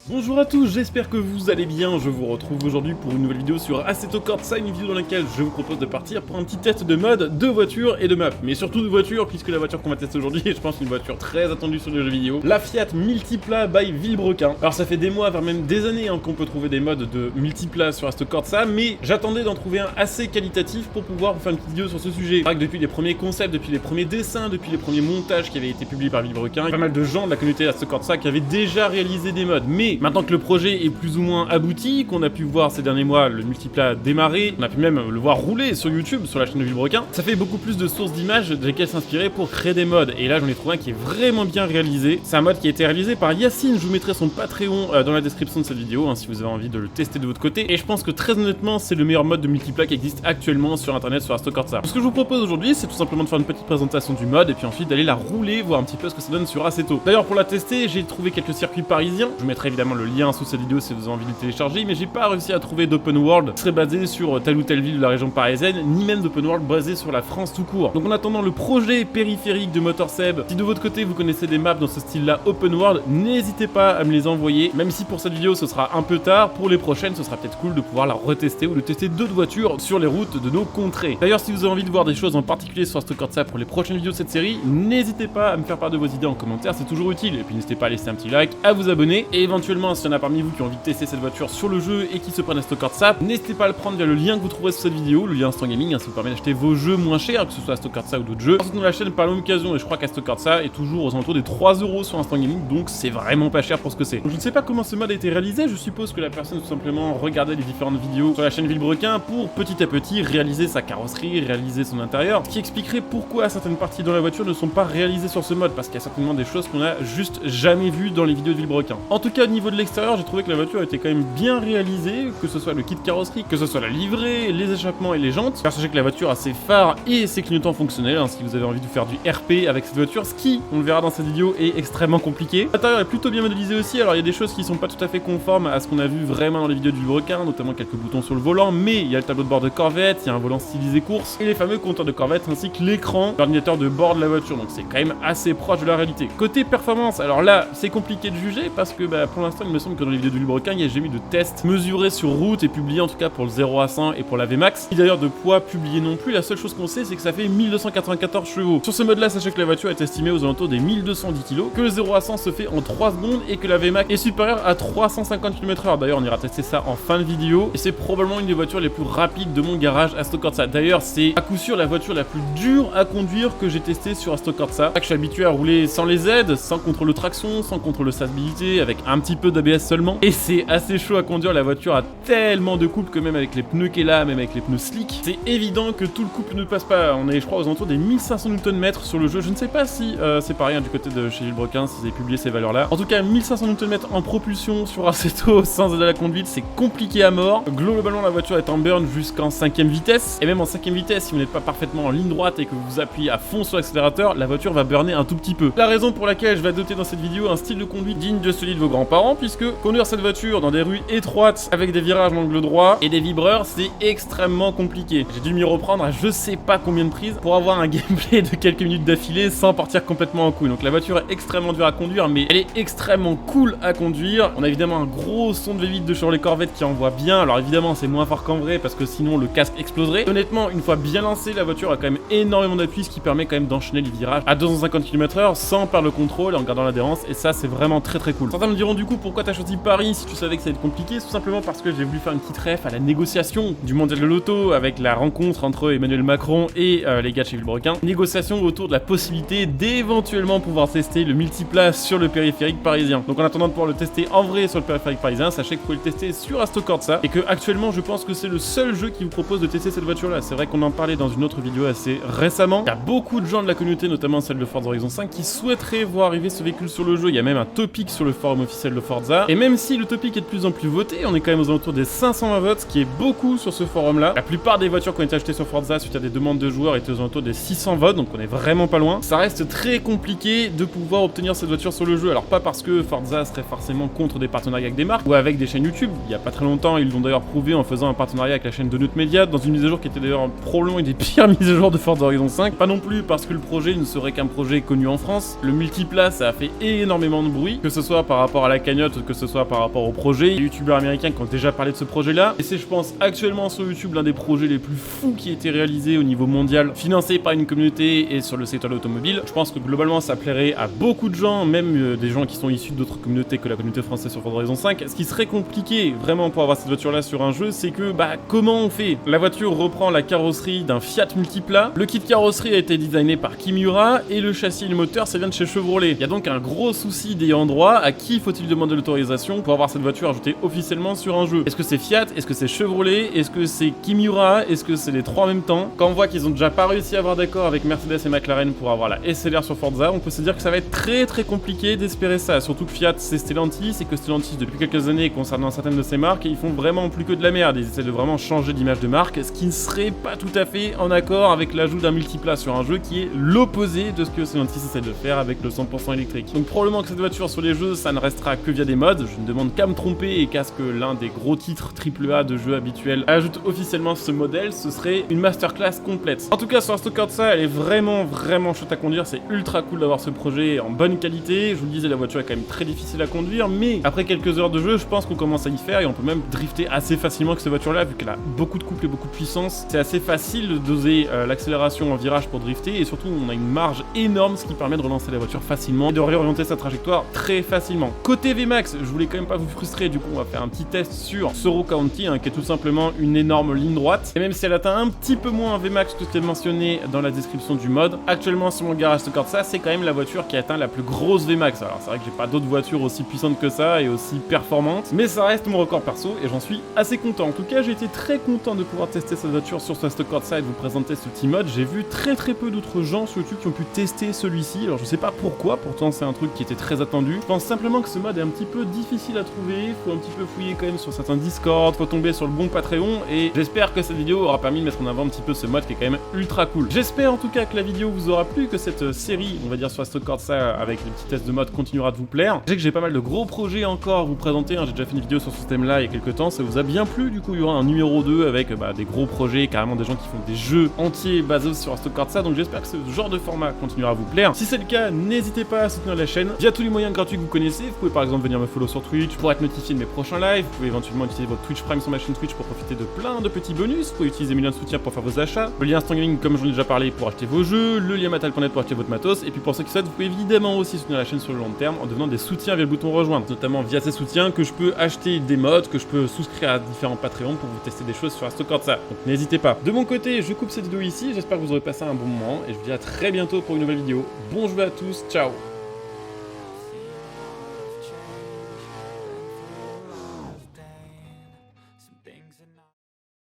Bonjour à tous, j'espère que vous allez bien. Je vous retrouve aujourd'hui pour une nouvelle vidéo sur Assetto Corsa, une vidéo dans laquelle je vous propose de partir pour un petit test de mode de voiture et de map. Mais surtout de voiture, puisque la voiture qu'on va tester aujourd'hui est, je pense, une voiture très attendue sur les jeux vidéo. La Fiat Multipla by Villebrequin. Alors ça fait des mois, voire même des années qu'on peut trouver des modes de Multipla sur Assetto Corsa, mais j'attendais d'en trouver un assez qualitatif pour pouvoir vous faire une petite vidéo sur ce sujet. C'est vrai que depuis les premiers concepts, depuis les premiers dessins, depuis les premiers montages qui avaient été publiés par Villebrequin, il y a pas mal de gens de la communauté Assetto Corsa qui avaient déjà réalisé des modes. Mais maintenant que le projet est plus ou moins abouti, qu'on a pu voir ces derniers mois le Multipla démarrer, on a pu même le voir rouler sur YouTube, sur la chaîne de Villebrequin, ça fait beaucoup plus de sources d'images desquelles s'inspirer pour créer des modes. Et là j'en ai trouvé un qui est vraiment bien réalisé. C'est un mode qui a été réalisé par Yacine, je vous mettrai son Patreon dans la description de cette vidéo si vous avez envie de le tester de votre côté. Et je pense que très honnêtement c'est le meilleur mode de Multipla qui existe actuellement sur internet sur Assetto Corsa. Ce que je vous propose aujourd'hui c'est tout simplement de faire une petite présentation du mode et puis ensuite d'aller la rouler, voir un petit peu ce que ça donne sur Assetto. D'ailleurs pour la tester j'ai trouvé quelques circuits parisiens, je vous mettrai évidemment le lien sous cette vidéo si vous avez envie de le télécharger, mais j'ai pas réussi à trouver d'open world qui serait basé sur telle ou telle ville de la région parisienne, ni même d'open world basé sur la France tout court. Donc en attendant le projet périphérique de Motorseb, si de votre côté vous connaissez des maps dans ce style là open world, n'hésitez pas à me les envoyer, même si pour cette vidéo ce sera un peu tard, pour les prochaines ce sera peut-être cool de pouvoir la retester ou de tester d'autres voitures sur les routes de nos contrées. D'ailleurs si vous avez envie de voir des choses en particulier sur Assetto Corsa pour les prochaines vidéos de cette série, n'hésitez pas à me faire part de vos idées en commentaire, c'est toujours utile. Et puis n'hésitez pas à laisser un petit like, à vous abonner, et éventuellement s'il y en a parmi vous qui ont envie de tester cette voiture sur le jeu et qui se prennent Assetto Corsa, n'hésitez pas à le prendre via le lien que vous trouverez sous cette vidéo, le lien Instant Gaming, ça vous permet d'acheter vos jeux moins chers, que ce soit Assetto Corsa ou d'autres jeux. Ensuite, la chaîne par l'occasion, et je crois qu'Assetto Corsa est toujours aux alentours des 3€ sur Instant Gaming, donc c'est vraiment pas cher pour ce que c'est. Donc, je ne sais pas comment ce mode a été réalisé, je suppose que la personne tout simplement regardait les différentes vidéos sur la chaîne Villebrequin pour petit à petit réaliser sa carrosserie, réaliser son intérieur, ce qui expliquerait pourquoi certaines parties dans la voiture ne sont pas réalisées sur ce mode, parce qu'il y a certainement des choses qu'on a juste jamais vues dans les vidéos de Villebrequin. En tout cas, au niveau de l'extérieur, j'ai trouvé que la voiture était quand même bien réalisée, que ce soit le kit carrosserie, que ce soit la livrée, les échappements et les jantes. Car sachez que la voiture a ses phares et ses clignotants fonctionnels, si vous avez envie de faire du RP avec cette voiture, ce qui, on le verra dans cette vidéo, est extrêmement compliqué. L'intérieur est plutôt bien modélisé aussi, alors il y a des choses qui sont pas tout à fait conformes à ce qu'on a vu vraiment dans les vidéos du Villebrequin, notamment quelques boutons sur le volant, mais il y a le tableau de bord de Corvette, il y a un volant stylisé course, et les fameux compteurs de Corvette, ainsi que l'écran, l'ordinateur de bord de la voiture, donc c'est quand même assez proche de la réalité. Côté performance, alors là, c'est compliqué de juger, parce que pour l'instant, il me semble que dans les vidéos du Villebrequin, il n'y a jamais eu de test mesuré sur route et publié en tout cas pour le 0 à 100 et pour la VMAX. Et d'ailleurs de poids publié non plus, la seule chose qu'on sait c'est que ça fait 1294 chevaux. Sur ce mode là, sachez que la voiture est estimée aux alentours des 1210 kg, que le 0 à 100 se fait en 3 secondes et que la VMAX est supérieure à 350 km/h. D'ailleurs on ira tester ça en fin de vidéo et c'est probablement une des voitures les plus rapides de mon garage Assetto Corsa. D'ailleurs c'est à coup sûr la voiture la plus dure à conduire que j'ai testée sur Assetto Corsa. Je suis habitué à rouler sans les aides, sans contrôle de traction, sans contrôle de stabilité, avec un petit peu d'ABS seulement, et c'est assez chaud à conduire. La voiture a tellement de couple que même avec les pneus qu'elle a, même avec les pneus slick, c'est évident que tout le couple ne passe pas. On est je crois aux alentours des 1500 Nm sur le jeu, je ne sais pas si c'est pareil du côté de chez Villebrequin, si vous avez publié ces valeurs là. En tout cas 1500 Nm en propulsion sur Assetto sans aide à la conduite, c'est compliqué à mort. Globalement la voiture est en burn jusqu'en 5ème vitesse, et même en 5ème vitesse si vous n'êtes pas parfaitement en ligne droite et que vous appuyez à fond sur l'accélérateur, la voiture va burner un tout petit peu. La raison pour laquelle je vais adopter dans cette vidéo un style de conduite digne de celui de vos grands-parents, puisque conduire cette voiture dans des rues étroites avec des virages en angle droit et des vibreurs, c'est extrêmement compliqué. J'ai dû m'y reprendre à je sais pas combien de prises pour avoir un gameplay de quelques minutes d'affilée sans partir complètement en couille. Donc la voiture est extrêmement dure à conduire, mais elle est extrêmement cool à conduire. On a évidemment un gros son de V8 de Chevrolet Corvette qui envoie bien. Alors évidemment c'est moins fort qu'en vrai parce que sinon le casque exploserait. Honnêtement, une fois bien lancée, la voiture a quand même énormément d'appui, ce qui permet quand même d'enchaîner les virages à 250 km/h sans perdre le contrôle et en gardant l'adhérence, et ça c'est vraiment très cool. Certains me diront du coup pourquoi t'as choisi Paris si tu savais que ça allait être compliqué. Tout simplement parce que j'ai voulu faire une petite ref à la négociation du mondial de l'auto avec la rencontre entre Emmanuel Macron et les gars de chez Villebrequin. Négociation autour de la possibilité d'éventuellement pouvoir tester le Multipla sur le périphérique parisien. Donc en attendant de pouvoir le tester en vrai sur le périphérique parisien, sachez que vous pouvez le tester sur Assetto Corsa et que actuellement je pense que c'est le seul jeu qui vous propose de tester cette voiture là. C'est vrai qu'on en parlait dans une autre vidéo assez récemment. Il y a beaucoup de gens de la communauté, notamment celle de Forza Horizon 5, qui souhaiteraient voir arriver ce véhicule sur le jeu. Il y a même un topic sur le forum officiel de Forza, et même si le topic est de plus en plus voté, on est quand même aux alentours des 520 votes, ce qui est beaucoup sur ce forum là. La plupart des voitures qui ont été achetées sur Forza suite à des demandes de joueurs étaient aux alentours des 600 votes, donc on est vraiment pas loin. Ça reste très compliqué de pouvoir obtenir cette voiture sur le jeu. Alors pas parce que Forza serait forcément contre des partenariats avec des marques ou avec des chaînes YouTube. Il y a pas très longtemps, ils l'ont d'ailleurs prouvé en faisant un partenariat avec la chaîne de Neut Media dans une mise à jour qui était d'ailleurs probablement une des pires mises à jour de Forza Horizon 5. Pas non plus parce que le projet ne serait qu'un projet connu en France. Le Multipla, ça a fait énormément de bruit, que ce soit par rapport à la cagnotte, que ce soit par rapport au projet. Les youtubeurs américains qui ont déjà parlé de ce projet-là. Et c'est, je pense, actuellement sur YouTube l'un des projets les plus fous qui a été réalisé au niveau mondial, financé par une communauté et sur le secteur de l'automobile. Je pense que globalement ça plairait à beaucoup de gens, même des gens qui sont issus d'autres communautés que la communauté française sur Forza Horizon 5. Ce qui serait compliqué vraiment pour avoir cette voiture-là sur un jeu, c'est que comment on fait? La voiture reprend la carrosserie d'un Fiat Multipla. Le kit carrosserie a été designé par Kimura et le châssis et le moteur ça vient de chez Chevrolet. Il y a donc un gros souci d'ayant droit. À qui faut-il demander l'autorisation pour avoir cette voiture ajoutée officiellement sur un jeu? Est-ce que c'est Fiat? Est-ce que c'est Chevrolet? Est-ce que c'est Kimura? Est-ce que c'est les trois en même temps? Quand on voit qu'ils ont déjà pas réussi à avoir d'accord avec Mercedes et McLaren pour avoir la SLR sur Forza, on peut se dire que ça va être très compliqué d'espérer ça. Surtout que Fiat c'est Stellantis et que Stellantis depuis quelques années concernant certaines de ses marques, ils font vraiment plus que de la merde. Ils essaient de vraiment changer d'image de marque, ce qui ne serait pas tout à fait en accord avec l'ajout d'un multiplat sur un jeu qui est l'opposé de ce que Stellantis essaie de faire avec le 100% électrique. Donc probablement que cette voiture sur les jeux, ça ne restera que via des mods. Je ne demande qu'à me tromper et qu'à ce que l'un des gros titres AAA de jeux habituels ajoute officiellement ce modèle, ce serait une masterclass complète. En tout cas, sur la Stock ça, elle est vraiment chouette à conduire. C'est ultra cool d'avoir ce projet en bonne qualité. Je vous le disais, la voiture est quand même très difficile à conduire, mais après quelques heures de jeu, je pense qu'on commence à y faire et on peut même drifter assez facilement avec cette voiture-là, vu qu'elle a beaucoup de couple et beaucoup de puissance. C'est assez facile de doser l'accélération en virage pour drifter et surtout, on a une marge énorme, ce qui permet de relancer la voiture facilement et de réorienter sa trajectoire très facilement. Côté VMAX, je voulais quand même pas vous frustrer, du coup, on va faire un petit test sur Soro County, qui est tout simplement une énorme ligne droite. Et même si elle atteint un petit peu moins un VMAX que ce qui est mentionné dans la description du mod, actuellement sur mon garage Stock ça, c'est quand même la voiture qui atteint la plus grosse VMAX. Alors c'est vrai que j'ai pas d'autres voitures aussi puissantes que ça et aussi performantes, mais ça reste mon record perso et j'en suis assez content. En tout cas, j'ai été très content de pouvoir tester cette voiture sur ce Stock et de vous présenter ce petit mod. J'ai vu très peu d'autres gens sur YouTube qui ont pu tester celui-ci. Alors je sais pas pourquoi, pourtant c'est un truc qui était très attendu. Je pense simplement que ce mod est un petit peu difficile à trouver, faut un petit peu fouiller quand même sur certains Discord, faut tomber sur le bon Patreon et j'espère que cette vidéo aura permis de mettre en avant un petit peu ce mod qui est quand même ultra cool. J'espère en tout cas que la vidéo vous aura plu, que cette série, on va dire sur la Stock ça avec les petits tests de mod continuera de vous plaire. Je sais que j'ai pas mal de gros projets encore à vous présenter, j'ai déjà fait une vidéo sur ce thème là il y a quelques temps, ça vous a bien plu, du coup il y aura un numéro 2 avec des gros projets, carrément des gens qui font des jeux entiers basés sur la Stock ça, donc j'espère que ce genre de format continuera à vous plaire. Si c'est le cas, n'hésitez pas à soutenir la chaîne via tous les moyens gratuits que vous connaissez. Vous pouvez par exemple venir me follow sur Twitch pour être notifié de mes prochains lives, vous pouvez éventuellement utiliser votre Twitch Prime sur ma chaîne Twitch pour profiter de plein de petits bonus, vous pouvez utiliser mes liens de soutien pour faire vos achats, le lien Strongling comme j'en ai déjà parlé pour acheter vos jeux, le lien Matal.net pour acheter votre matos, et puis pour ceux qui souhaitent, vous pouvez évidemment aussi soutenir la chaîne sur le long terme en devenant des soutiens via le bouton rejoindre, notamment via ces soutiens que je peux acheter des mods, que je peux souscrire à différents Patreons pour vous tester des choses sur la Stock ça. Donc n'hésitez pas. De mon côté, je coupe cette vidéo ici, j'espère que vous aurez passé un bon moment et je vous dis à très bientôt pour une nouvelle vidéo. Bon jeu à tous, ciao.